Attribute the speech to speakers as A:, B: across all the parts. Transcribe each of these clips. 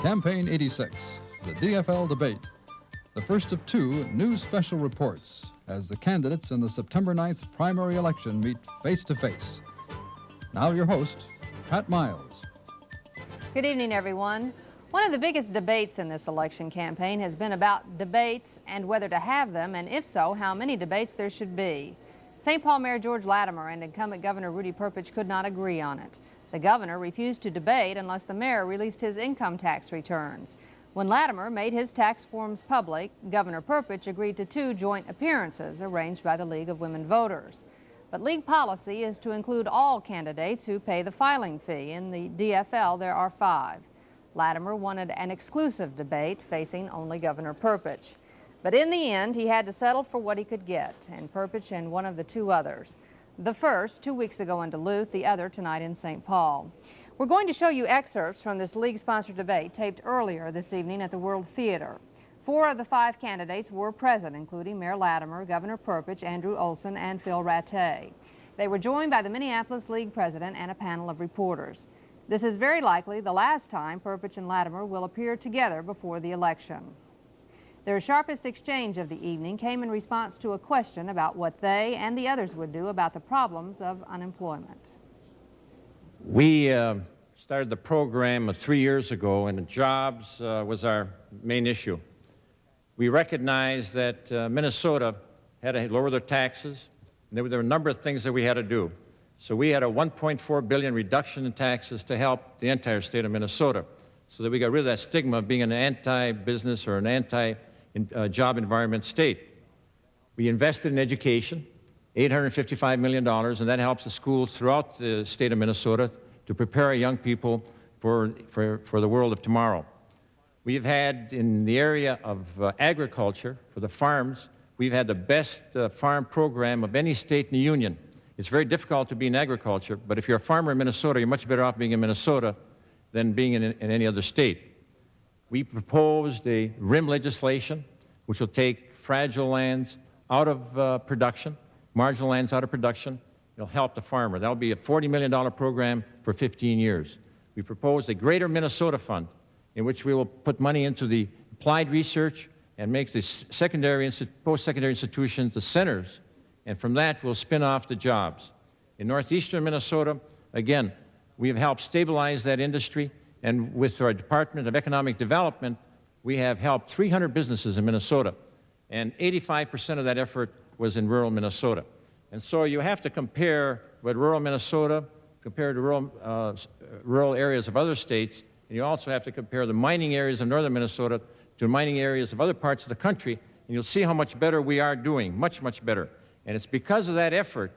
A: Campaign 86, the DFL Debate, the first of two new special reports as the candidates in the September 9th primary election meet face-to-face. Now your host, Pat Miles.
B: Good evening, everyone. One of the biggest debates in this election campaign has been about debates and whether to have them, and if so, how many debates there should be. St. Paul Mayor George Latimer and incumbent Governor Rudy Perpich could not agree on it. The governor refused to debate unless the mayor released his income tax returns. When Latimer made his tax forms public, Governor Perpich agreed to two joint appearances arranged by the League of Women Voters. But League policy is to include all candidates who pay the filing fee. In the DFL, there are 5. Latimer wanted an exclusive debate facing only Governor Perpich. But in the end, he had to settle for what he could get, and Perpich and one of the two others. The first 2 weeks ago in Duluth, the other tonight in St. Paul. We're going to show you excerpts from this League-sponsored debate taped earlier this evening at the World Theater. 4 of the 5 candidates were present, including Mayor Latimer, Governor Perpich, Andrew Olson, and Phil Rattay. They were joined by the Minneapolis League president and a panel of reporters. This is very likely the last time Perpich and Latimer will appear together before the election. Their sharpest exchange of the evening came in response to a question about what they and the others would do about the problems of unemployment.
C: We started the program 3 years ago, and jobs was our main issue. We recognized that Minnesota had to lower their taxes, and there were a number of things that we had to do. So we had a $1.4 billion reduction in taxes to help the entire state of Minnesota, so that we got rid of that stigma of being an anti-business or an anti-job environment state. We invested in education, $855 million, and that helps the schools throughout the state of Minnesota to prepare our young people for the world of tomorrow. We've had, in the area of agriculture, for the farms, we've had the best farm program of any state in the union. It's very difficult to be in agriculture, but if you're a farmer in Minnesota, you're much better off being in Minnesota than being in any other state. We proposed a RIM legislation, which will take fragile lands out of production, marginal lands out of production. It'll help the farmer. That'll be a $40 million program for 15 years. We proposed a Greater Minnesota Fund, in which we will put money into the applied research and make the secondary and post-secondary institutions the centers, and from that we'll spin off the jobs. In northeastern Minnesota, again, we have helped stabilize that industry, and with our Department of Economic Development, we have helped 300 businesses in Minnesota, and 85% of that effort was in rural Minnesota. And so you have to compare what rural Minnesota compared to rural areas of other states, and you also have to compare the mining areas of northern Minnesota to mining areas of other parts of the country, and you'll see how much better we are doing, much, much better. And it's because of that effort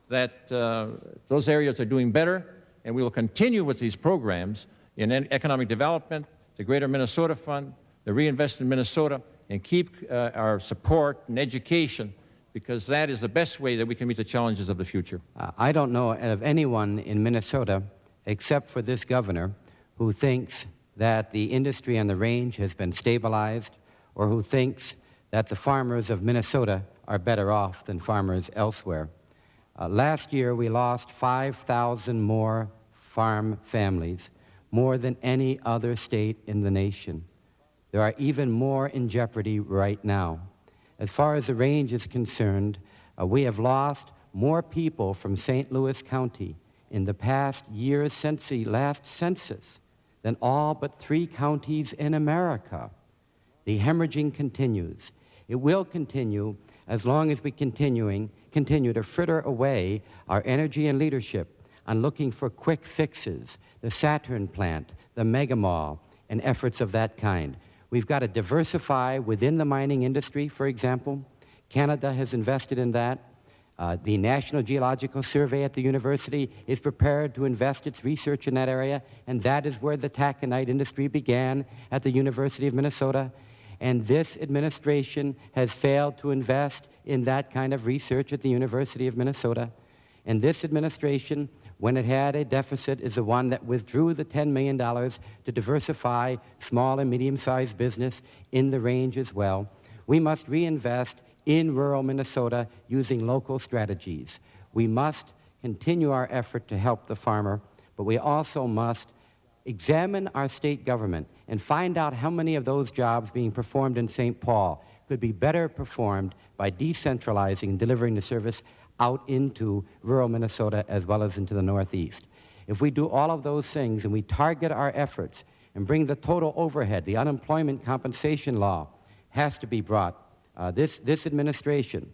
C: that those areas are doing better, and we will continue with these programs in economic development, the Greater Minnesota Fund, the Reinvest in Minnesota, and keep our support in education, because that is the best way that we can meet the challenges of the future.
D: I don't know of anyone in Minnesota, except for this governor, who thinks that the industry on the range has been stabilized, or who thinks that the farmers of Minnesota are better off than farmers elsewhere. Last year, we lost 5,000 more farm families, more than any other state in the nation. There are even more in jeopardy right now. As far as the range is concerned, we have lost more people from St. Louis County in the past year since the last census than all but 3 counties in America. The hemorrhaging continues. It will continue as long as we continue to fritter away our energy and leadership on looking for quick fixes, the Saturn plant, the mega mall, and efforts of that kind. We've got to diversify within the mining industry, for example. Canada has invested in that. The National Geological Survey at the university is prepared to invest its research in that area, and that is where the taconite industry began at the University of Minnesota. And this administration has failed to invest in that kind of research at the University of Minnesota. And this administration, when it had a deficit, is the one that withdrew the $10 million to diversify small and medium-sized business in the range as well. We must reinvest in rural Minnesota using local strategies. We must continue our effort to help the farmer, but we also must examine our state government and find out how many of those jobs being performed in St. Paul could be better performed by decentralizing and delivering the service out into rural Minnesota as well as into the Northeast. If we do all of those things and we target our efforts and bring the total overhead, the unemployment compensation law has to be brought. This administration,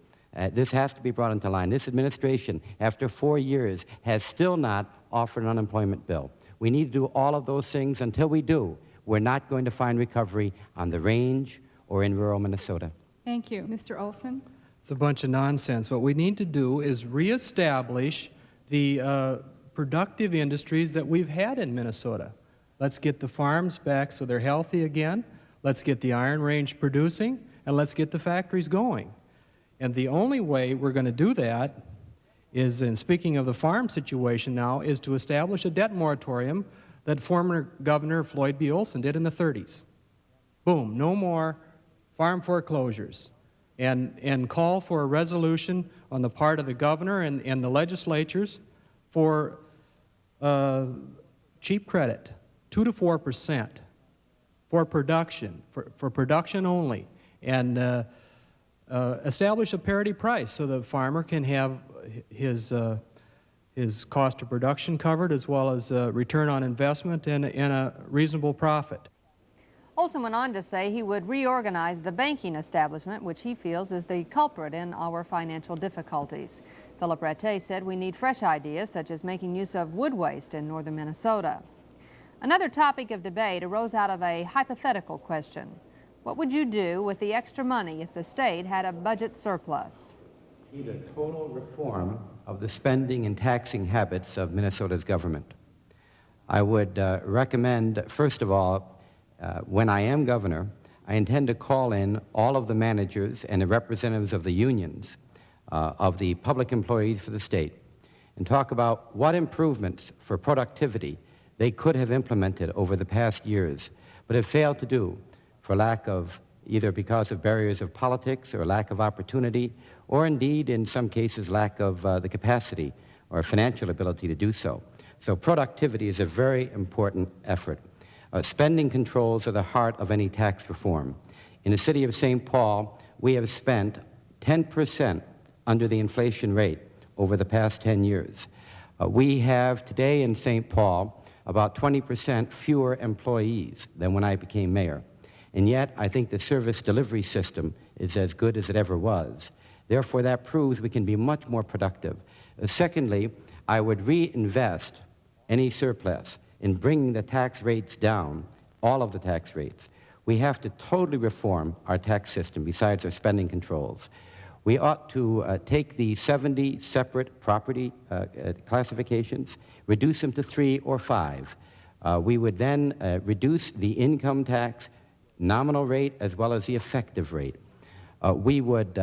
D: this has to be brought into line. This administration, after 4 years, has still not offered an unemployment bill. We need to do all of those things. Until we do, we're not going to find recovery on the range or in rural Minnesota.
E: Thank you. Mr. Olson?
F: It's a bunch of nonsense. What we need to do is reestablish the productive industries that we've had in Minnesota. Let's get the farms back so they're healthy again. Let's get the Iron Range producing, and let's get the factories going. And the only way we're going to do that is, and speaking of the farm situation now, is to establish a debt moratorium that former Governor Floyd B. Olson did in the 30s. Boom, no more farm foreclosures. And call for a resolution on the part of the governor and the legislatures for cheap credit, 2 to 4%, for production, for production only, and establish a parity price so the farmer can have his cost of production covered as well as return on investment and a reasonable profit.
B: Olson went on to say he would reorganize the banking establishment, which he feels is the culprit in our financial difficulties. Philip Rattay said we need fresh ideas, such as making use of wood waste in northern Minnesota. Another topic of debate arose out of a hypothetical question. What would you do with the extra money if the state had a budget surplus?
D: Need a total reform of the spending and taxing habits of Minnesota's government. I would recommend, first of all, when I am governor, I intend to call in all of the managers and the representatives of the unions of the public employees for the state and talk about what improvements for productivity they could have implemented over the past years, but have failed to do for lack of, either because of barriers of politics or lack of opportunity, or indeed, in some cases, lack of the capacity or financial ability to do so. So productivity is a very important effort. Spending controls are the heart of any tax reform. In the city of St. Paul, we have spent 10% under the inflation rate over the past 10 years. We have today in St. Paul about 20% fewer employees than when I became mayor. And yet, I think the service delivery system is as good as it ever was. Therefore, that proves we can be much more productive. Secondly, I would reinvest any surplus in bringing the tax rates down, all of the tax rates. We have to totally reform our tax system besides our spending controls. We ought to take the 70 separate property classifications, reduce them to 3 or 5. We would then reduce the income tax nominal rate as well as the effective rate. We would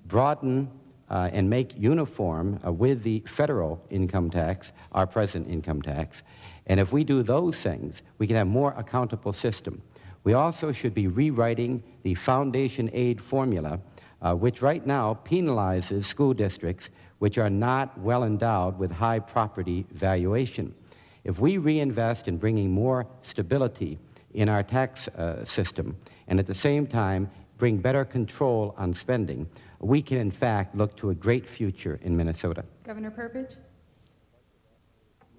D: broaden and make uniform with the federal income tax, our present income tax. And if we do those things, we can have a more accountable system. We also should be rewriting the foundation aid formula, which right now penalizes school districts which are not well endowed with high property valuation. If we reinvest in bringing more stability in our tax system and at the same time bring better control on spending, we can in fact look to a great future in Minnesota.
E: Governor Perpich?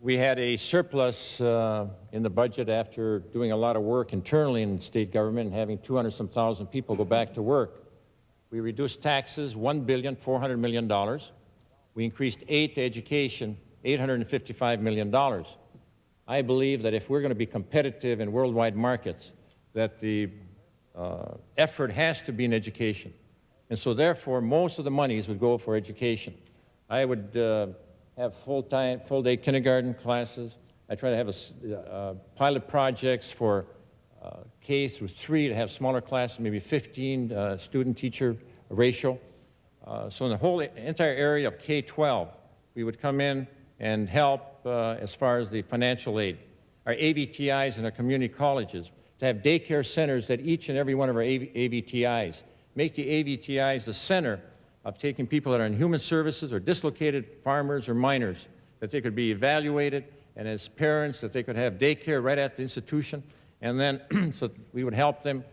C: We had a surplus in the budget after doing a lot of work internally in state government and having 200-some thousand people go back to work. We reduced taxes, $1.4 billion. We increased aid to education, $855 million. I believe that if we're going to be competitive in worldwide markets, that the effort has to be in education. And so therefore, most of the monies would go for education. I would have full-day kindergarten classes. I try to have pilot projects for K through 3 to have smaller classes, maybe 15 student-teacher ratio. So in the whole entire area of K-12, we would come in and help as far as the financial aid. Our AVTIs and our community colleges, to have daycare centers at each and every one of our AVTIs. Make the AVTIs the center of taking people that are in human services or dislocated farmers or miners, that they could be evaluated and as parents that they could have daycare right at the institution, and then so we would help them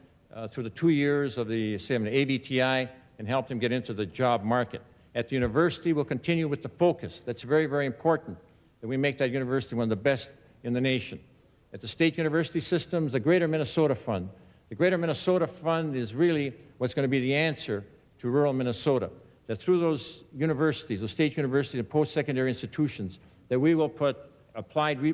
C: through the 2 years of the ABTI and help them get into the job market. At the university, we'll continue with the focus. That's very, very important, that we make that university one of the best in the nation. At the state university systems, the Greater Minnesota Fund. The Greater Minnesota Fund is really what's going to be the answer to rural Minnesota. That through those universities, those state universities and post-secondary institutions, that we will put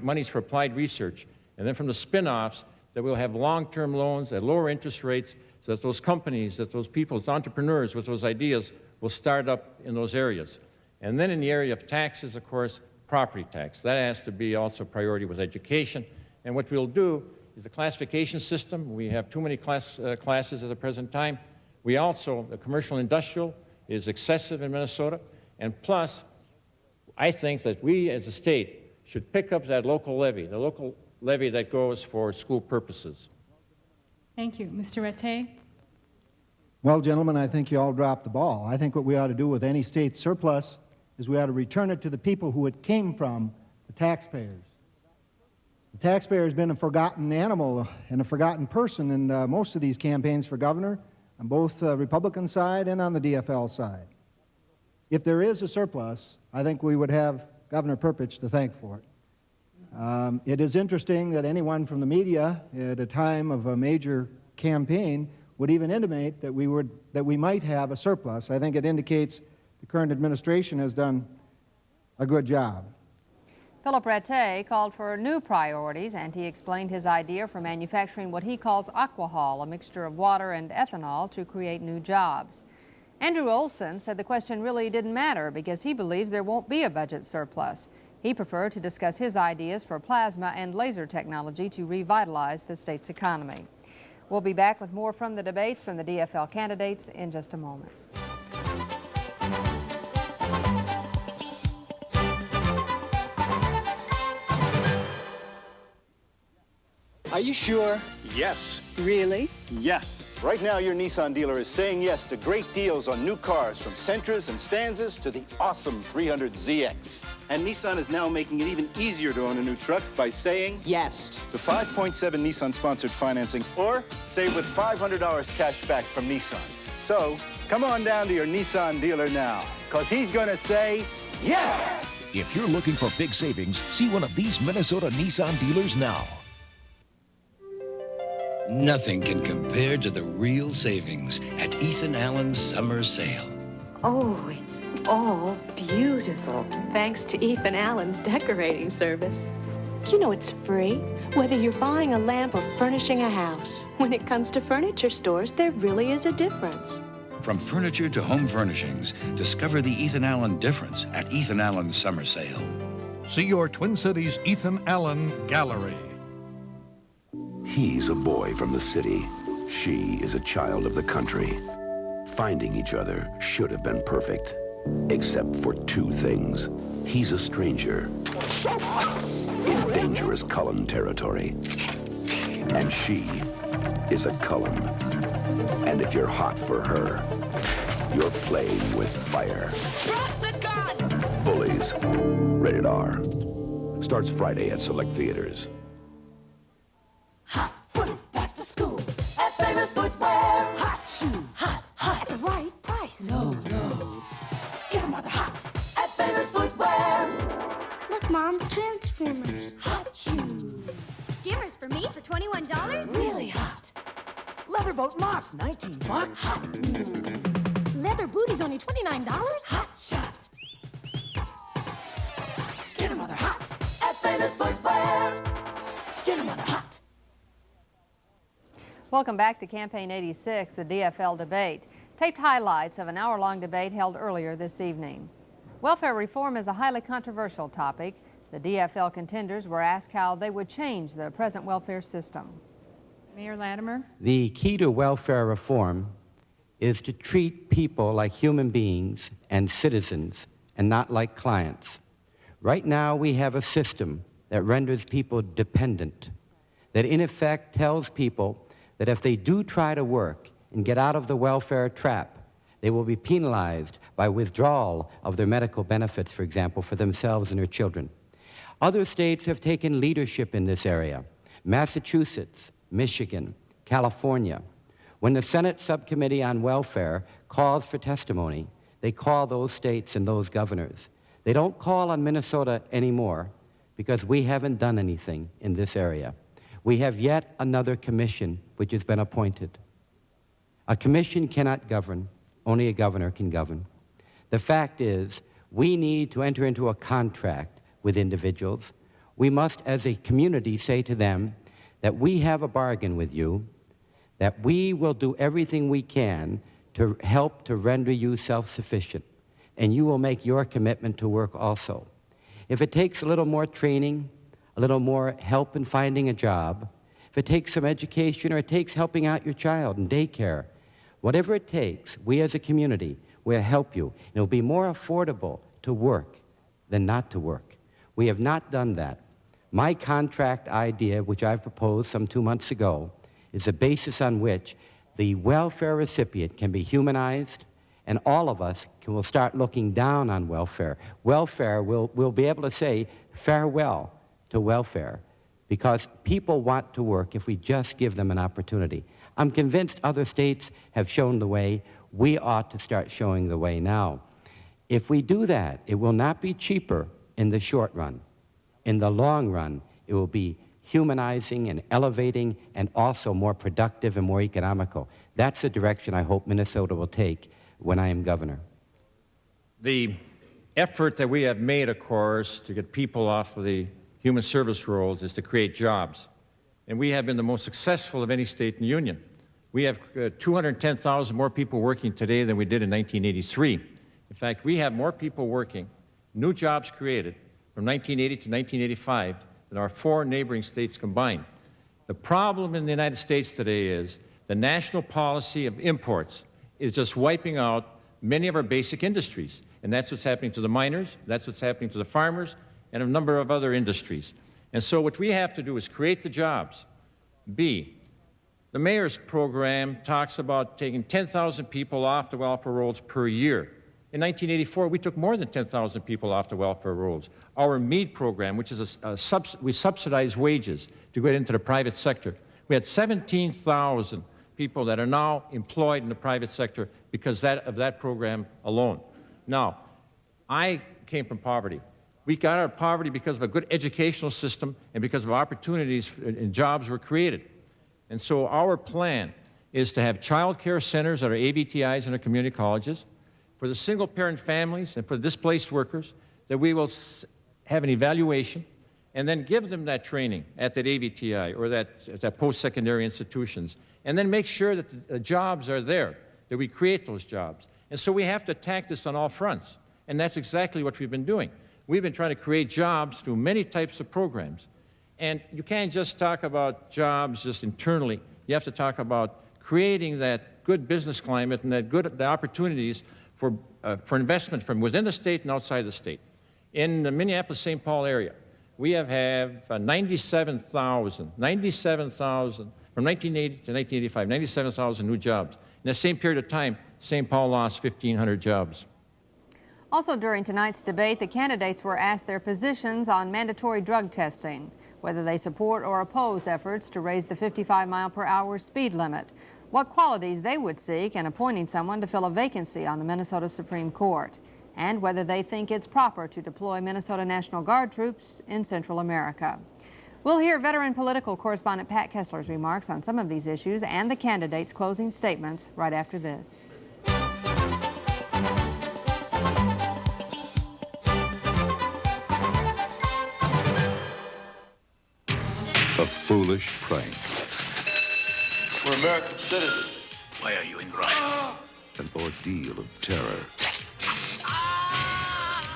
C: monies for applied research. And then from the spin-offs, that we'll have long-term loans at lower interest rates so that those companies, that those people, those entrepreneurs with those ideas will start up in those areas. And then in the area of taxes, of course, property tax. That has to be also a priority with education. And what we'll do is the classification system. We have too many classes at the present time. We also, the commercial industrial is excessive in Minnesota. And plus, I think that we as a state should pick up that local levy, the local levy that goes for school purposes.
E: Thank you. Mr. Rattay?
G: Well, gentlemen, I think you all dropped the ball. I think what we ought to do with any state surplus is we ought to return it to the people who it came from, the taxpayers. The taxpayer has been a forgotten animal and a forgotten person in most of these campaigns for governor, on both the Republican side and on the DFL side. If there is a surplus, I think we would have Governor Perpich to thank for it. It is interesting that anyone from the media at a time of a major campaign would even intimate that we might have a surplus. I think it indicates the current administration has done a good job.
B: Philip Rattay called for new priorities, and he explained his idea for manufacturing what he calls aquahol, a mixture of water and ethanol to create new jobs. Andrew Olson said the question really didn't matter because he believes there won't be a budget surplus. He preferred to discuss his ideas for plasma and laser technology to revitalize the state's economy. We'll be back with more from the debates from the DFL candidates in just a moment.
H: Are you sure?
I: Yes.
H: Really?
I: Yes. Right now, your Nissan dealer is saying yes to great deals on new cars from Sentras and Stanzas to the awesome 300ZX. And Nissan is now making it even easier to own a new truck by saying
H: Yes.
I: to 5.7 Nissan-sponsored financing or save with $500 cash back from Nissan. So, come on down to your Nissan dealer now, because he's going to say yes!
J: If you're looking for big savings, see one of these Minnesota Nissan dealers now.
K: Nothing can compare to the real savings at Ethan Allen's summer sale.
L: Oh, it's all beautiful, thanks to Ethan Allen's decorating service. You know it's free, whether you're buying a lamp or furnishing a house. When it comes to furniture stores, there really is a difference.
K: From furniture to home furnishings, discover the Ethan Allen difference at Ethan Allen's summer sale.
J: See your Twin Cities Ethan Allen Gallery.
M: He's a boy from the city. She is a child of the country. Finding each other should have been perfect, except for two things. He's a stranger in dangerous Cullen territory, and she is a Cullen. And if you're hot for her, you're playing with fire.
N: Drop the gun!
M: Bullies. Rated R. Starts Friday at select theaters.
N: Hot foot back to school at Famous Footwear. Hot shoes, hot at the right price. No. Get 'em while they're hot at Famous Footwear.
O: Look, Mom, Transformers.
N: Hot shoes.
O: Skimmers for me for $21?
N: Really hot. Leatherboat mops, $19. Hot news.
O: Leather booties only $29?
N: Hot shot. Get 'em while they're hot at Famous Footwear. Get 'em while they're hot.
B: Welcome back to Campaign 86, the DFL Debate. Taped highlights of an hour-long debate held earlier this evening. Welfare reform is a highly controversial topic. The DFL contenders were asked how they would change the present welfare system.
E: Mayor Latimer?
D: The key to welfare reform is to treat people like human beings and citizens and not like clients. Right now, we have a system that renders people dependent, that in effect tells people that if they do try to work and get out of the welfare trap, they will be penalized by withdrawal of their medical benefits, for example, for themselves and their children. Other states have taken leadership in this area. Massachusetts, Michigan, California. When the Senate Subcommittee on Welfare calls for testimony, they call those states and those governors. They don't call on Minnesota anymore because we haven't done anything in this area. We have yet another commission which has been appointed. A commission cannot govern, only a governor can govern. The fact is, we need to enter into a contract with individuals. We must, as a community, say to them that we have a bargain with you, that we will do everything we can to help to render you self-sufficient, and you will make your commitment to work also. If it takes a little more training, a little more help in finding a job, if it takes some education or it takes helping out your child in daycare, whatever it takes, we as a community will help you. It will be more affordable to work than not to work. We have not done that. My contract idea, which I've proposed some 2 months ago, is the basis on which the welfare recipient can be humanized, and all of us will start looking down on welfare. Welfare will be able to say farewell to welfare because people want to work if we just give them an opportunity. I'm convinced other states have shown the way. We ought to start showing the way now. If we do that, it will not be cheaper in the short run. In the long run, it will be humanizing and elevating and also more productive and more economical. That's the direction I hope Minnesota will take when I am governor.
C: The effort that we have made, of course, to get people off of the human service rolls is to create jobs. And we have been the most successful of any state in the union. We have 210,000 more people working today than we did in 1983. In fact, we have more people working, new jobs created from 1980 to 1985 than our 4 neighboring states combined. The problem in the United States today is the national policy of imports is just wiping out many of our basic industries. And that's what's happening to the miners, that's what's happening to the farmers, and a number of other industries. And so what we have to do is create the jobs. B, the mayor's program talks about taking 10,000 people off the welfare rolls per year. In 1984, we took more than 10,000 people off the welfare rolls. Our MEAD program, which is we subsidize wages to get into the private sector. We had 17,000 people that are now employed in the private sector because of that program alone. Now, I came from poverty. We got out of poverty because of a good educational system and because of opportunities and jobs were created. And so our plan is to have child care centers at our AVTIs and our community colleges, for the single-parent families and for displaced workers, that we will have an evaluation and then give them that training at that AVTI or that post-secondary institutions, and then make sure that the jobs are there, that we create those jobs. And so we have to attack this on all fronts, and that's exactly what we've been doing. We've been trying to create jobs through many types of programs. And you can't just talk about jobs just internally. You have to talk about creating that good business climate and the opportunities for investment from within the state and outside the state. In the Minneapolis-St. Paul area, we have 97,000 from 1980 to 1985, 97,000 new jobs. In the same period of time, St. Paul lost 1,500 jobs.
B: Also during tonight's debate, the candidates were asked their positions on mandatory drug testing, whether they support or oppose efforts to raise the 55-mile-per-hour speed limit, what qualities they would seek in appointing someone to fill a vacancy on the Minnesota Supreme Court, and whether they think it's proper to deploy Minnesota National Guard troops in Central America. We'll hear veteran political correspondent Pat Kessler's remarks on some of these issues and the candidates' closing statements right after this.
P: A foolish prank.
Q: We're American citizens.
P: Why are you in Russia? An ordeal of terror.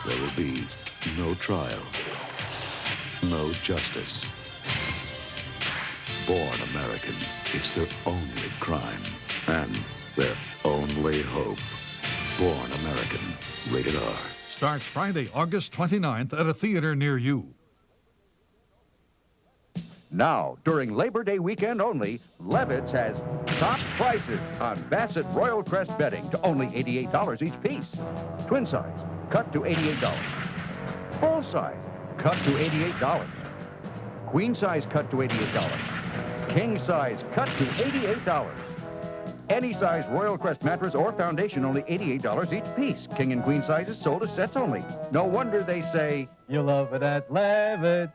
P: There will be no trial, no justice. Born American, it's their only crime and their only hope. Born American, rated R.
R: Starts Friday, August 29th at a theater near you.
S: Now, during Labor Day weekend only, Levitt's has top prices on Bassett Royal Crest bedding to only $88 each piece. Twin size, cut to $88. Full size, cut to $88. Queen size cut to $88. King size cut to $88. Any size Royal Crest mattress or foundation, only $88 each piece. King and queen sizes sold as sets only. No wonder they say, you love it at Levitt's.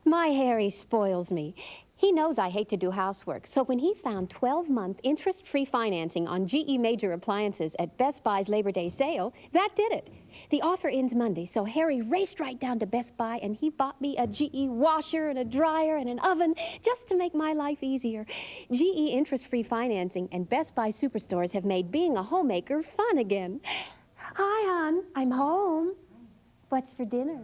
T: My Harry spoils me. He knows I hate to do housework, so when he found 12-month interest-free financing on GE major appliances at Best Buy's Labor Day sale, that did it. The offer ends Monday, so Harry raced right down to Best Buy and he bought me a GE washer and a dryer and an oven just to make my life easier. GE interest-free financing and Best Buy superstores have made being a homemaker fun again. Hi, hon. I'm home. What's for dinner?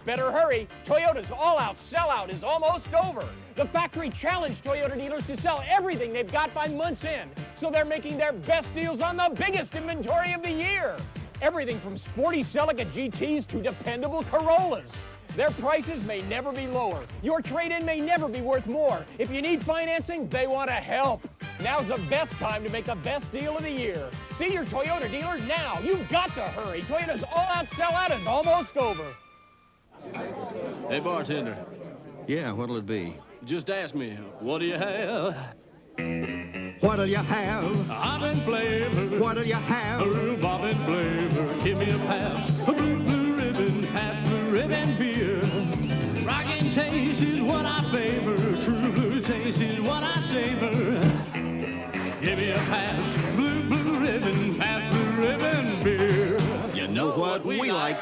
U: Better hurry. Toyota's all-out sellout is almost over. The factory challenged Toyota dealers to sell everything they've got by month's end, so they're making their best deals on the biggest inventory of the year. Everything from sporty Celica GTs to dependable Corollas. Their prices may never be lower. Your trade-in may never be worth more. If you need financing, they want to help. Now's the best time to make the best deal of the year. See your Toyota dealer now. You've got to hurry. Toyota's all-out sellout is almost over.
V: Hey, bartender.
W: Yeah, what'll it be?
V: Just ask me, what do you have?
W: What'll you have?
V: Hoppin' flavor.
W: What'll you have?
V: A rhubarb flavor. Give me a Pabst. A blue ribbon. Pabst Blue Ribbon beer. Rockin' taste is what I favor. True blue taste is what I savor. Give me a Pabst Blue Ribbon. Pabst Blue Ribbon beer.
W: You know what we like.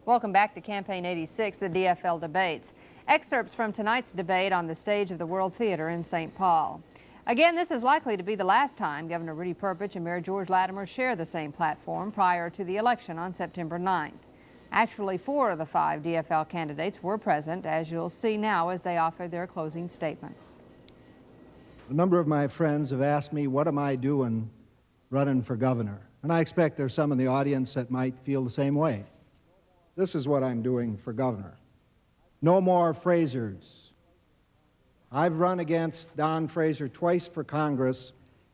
B: Welcome back to Campaign 86, the DFL Debates. Excerpts from tonight's debate on the stage of the World Theater in St. Paul. Again, this is likely to be the last time Governor Rudy Perpich and Mayor George Latimer share the same platform prior to the election on September 9th. Actually, 4 of the 5 DFL candidates were present, as you'll see now as they offer their closing statements.
G: A number of my friends have asked me, what am I doing running for governor? And I expect there's some in the audience that might feel the same way. This is what I'm doing for governor. No more Frasers. I've run against Don Fraser twice for Congress,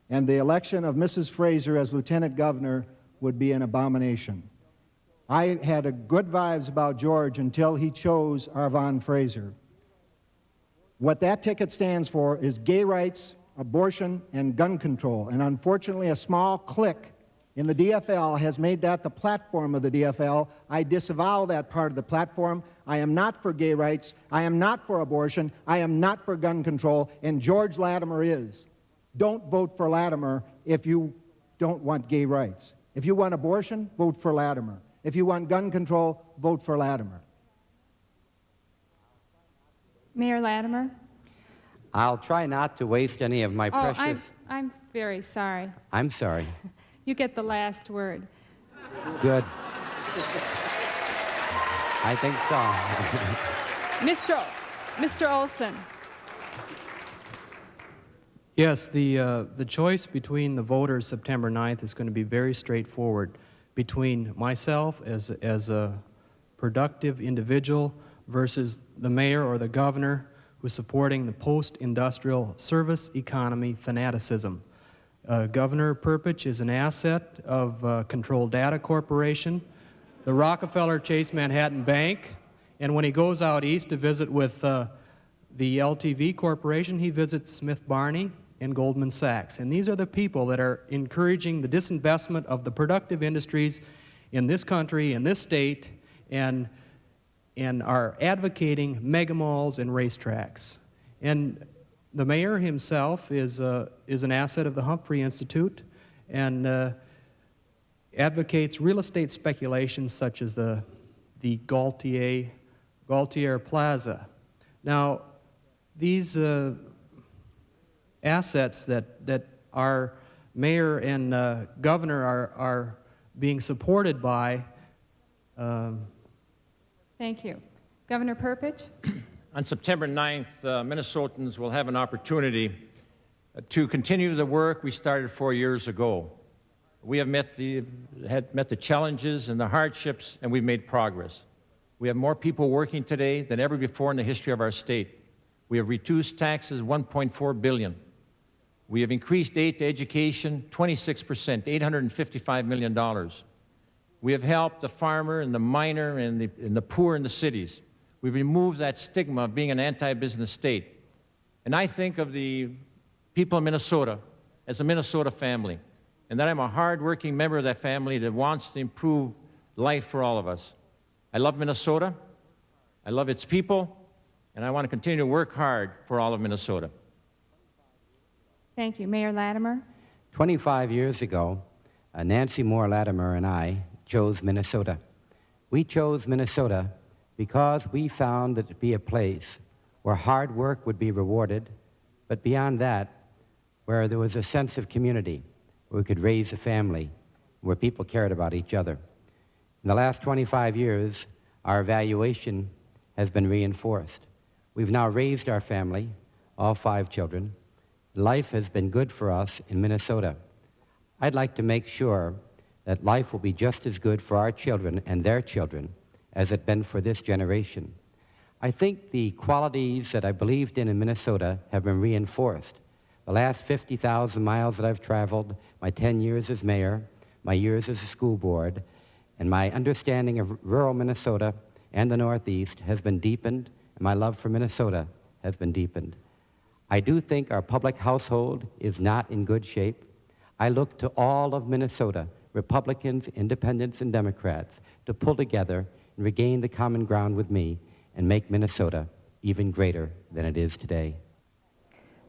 G: and the election of Mrs. Fraser as lieutenant governor would be an abomination. I had a good vibes about George until he chose Arvon Fraser. What that ticket stands for is gay rights, abortion, and gun control, and unfortunately a small clique in the DFL has made that the platform of the DFL. I disavow that part of the platform. I am not for gay rights. I am not for abortion. I am not for gun control, and George Latimer is. Don't vote for Latimer if you don't want gay rights. If you want abortion, vote for Latimer. If you want gun control, vote for Latimer.
E: Mayor Latimer?
D: I'll try not to waste any of my precious...
E: I'm very sorry.
D: I'm sorry.
E: You get the last word.
D: Good. I think so.
E: Mr. Olson.
F: Yes, the choice between the voters September 9th is going to be very straightforward. Between myself as a productive individual versus the mayor or the governor who's supporting the post-industrial service economy fanaticism. Governor Perpich is an asset of Control Data Corporation, the Rockefeller Chase Manhattan Bank, and when he goes out east to visit with the LTV Corporation, he visits Smith Barney and Goldman Sachs. And these are the people that are encouraging the disinvestment of the productive industries in this country, in this state, and are advocating mega malls and racetracks. And the mayor himself is an asset of the Humphrey Institute and advocates real estate speculation such as the Gaultier Plaza. Now, these assets that our mayor and governor are being supported by.
E: Thank you. Governor Perpich?
C: On September 9th, Minnesotans will have an opportunity to continue the work we started 4 years ago. We have met the challenges and the hardships, and we've made progress. We have more people working today than ever before in the history of our state. We have reduced taxes $1.4 billion. We have increased aid to education 26%, $855 million. We have helped the farmer and the miner and the poor in the cities. We've removed that stigma of being an anti-business state. And I think of the people of Minnesota as a Minnesota family, and that I'm a hard-working member of that family that wants to improve life for all of us. I love Minnesota, I love its people, and I want to continue to work hard for all of Minnesota.
E: Thank you. Mayor Latimer.
D: 25 years ago, Nancy Moore Latimer and I chose Minnesota. We chose Minnesota because we found it to be a place where hard work would be rewarded, but beyond that, where there was a sense of community, where we could raise a family, where people cared about each other. In the last 25 years, our evaluation has been reinforced. We've now raised our family, all 5 children. Life has been good for us in Minnesota. I'd like to make sure that life will be just as good for our children and their children as it's been for this generation. I think the qualities that I believed in Minnesota have been reinforced. The last 50,000 miles that I've traveled, my 10 years as mayor, my years as a school board, and my understanding of rural Minnesota and the Northeast has been deepened, and my love for Minnesota has been deepened. I do think our public household is not in good shape. I look to all of Minnesota, Republicans, Independents, and Democrats, to pull together and regain the common ground with me and make Minnesota even greater than it is today.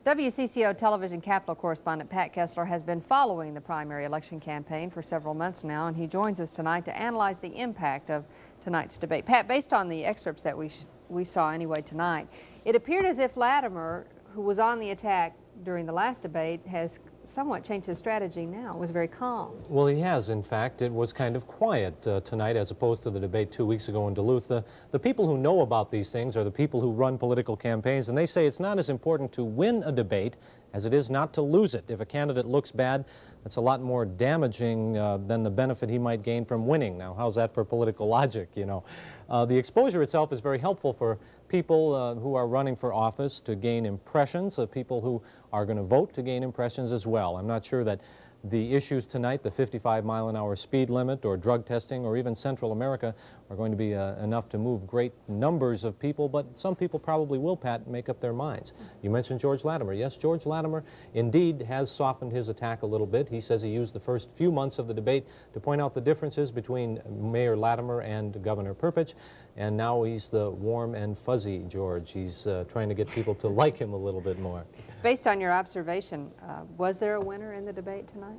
B: WCCO television Capitol correspondent Pat Kessler has been following the primary election campaign for several months now, and he joins us tonight to analyze the impact of tonight's debate. Pat, based on the excerpts that we saw anyway tonight, it appeared as if Latimer, who was on the attack during the last debate, has somewhat changed his strategy now. It was very calm.
A: Well, he has, in fact. It was kind of quiet tonight as opposed to the debate 2 weeks ago in Duluth. The people who know about these things are the people who run political campaigns, and they say it's not as important to win a debate as it is not to lose it. If a candidate looks bad, that's a lot more damaging than the benefit he might gain from winning. Now, how's that for political logic, you know? The exposure itself is very helpful for people who are running for office to gain impressions, people who are going to vote to gain impressions as well. I'm not sure that the issues tonight, the 55-mile-an-hour speed limit or drug testing or even Central America, are going to be enough to move great numbers of people, but some people probably will, Pat, make up their minds. You mentioned George Latimer. Yes, George Latimer indeed has softened his attack a little bit. He says he used the first few months of the debate to point out the differences between Mayor Latimer and Governor Perpich, and now he's the warm and fuzzy George. He's trying to get people to like him a little bit more.
B: Based on your observation, was there a winner in the debate tonight?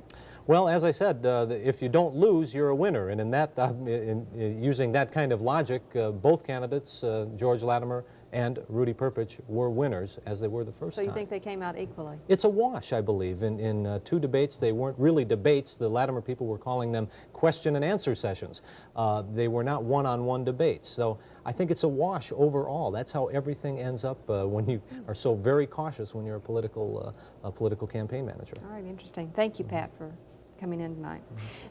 A: Well, as I said, if you don't lose, you're a winner. And in that, using that kind of logic, both candidates, George Latimer and Rudy Perpich, were winners, as they were the first time.
B: So you think they came out equally?
A: It's a wash, I believe. In 2 debates, they weren't really debates. The Latimer people were calling them question and answer sessions. They were not one-on-one debates. So I think it's a wash overall. That's how everything ends up when you are so very cautious when you're a political campaign manager.
B: All right, interesting. Thank you, Pat, for coming in tonight.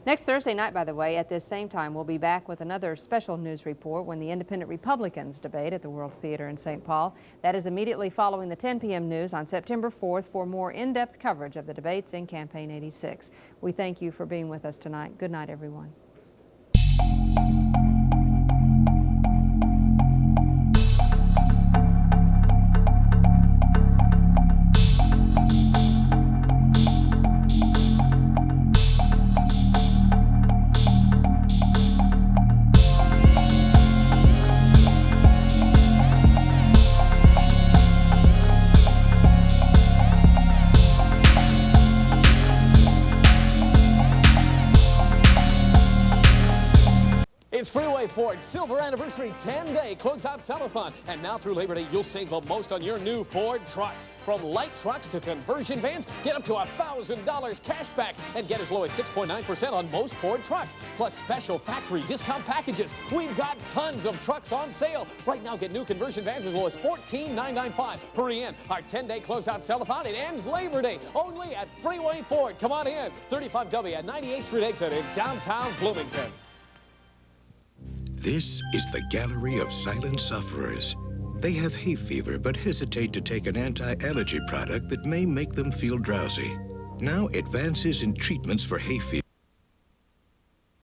B: Next Thursday night, by the way, at this same time, we'll be back with another special news report when the Independent Republicans debate at the World Theater in St. Paul. That is immediately following the 10 p.m. news on September 4th for more in-depth coverage of the debates in Campaign 86. We thank you for being with us tonight. Good night, everyone.
U: It's Freeway Ford Silver Anniversary 10-day closeout sell-a-thon. And now through Labor Day, you'll save the most on your new Ford truck. From light trucks to conversion vans, get up to $1,000 cash back and get as low as 6.9% on most Ford trucks. Plus special factory discount packages. We've got tons of trucks on sale. Right now, get new conversion vans as low as $14,995. Hurry in. Our 10-day closeout sell-a-thon, it ends Labor Day. Only at Freeway Ford. Come on in. 35W at 98th Street exit in downtown Bloomington.
J: This is the gallery of silent sufferers.
H: They have hay fever but hesitate to take an anti-allergy product that may make them feel drowsy. Now advances in treatments for hay fever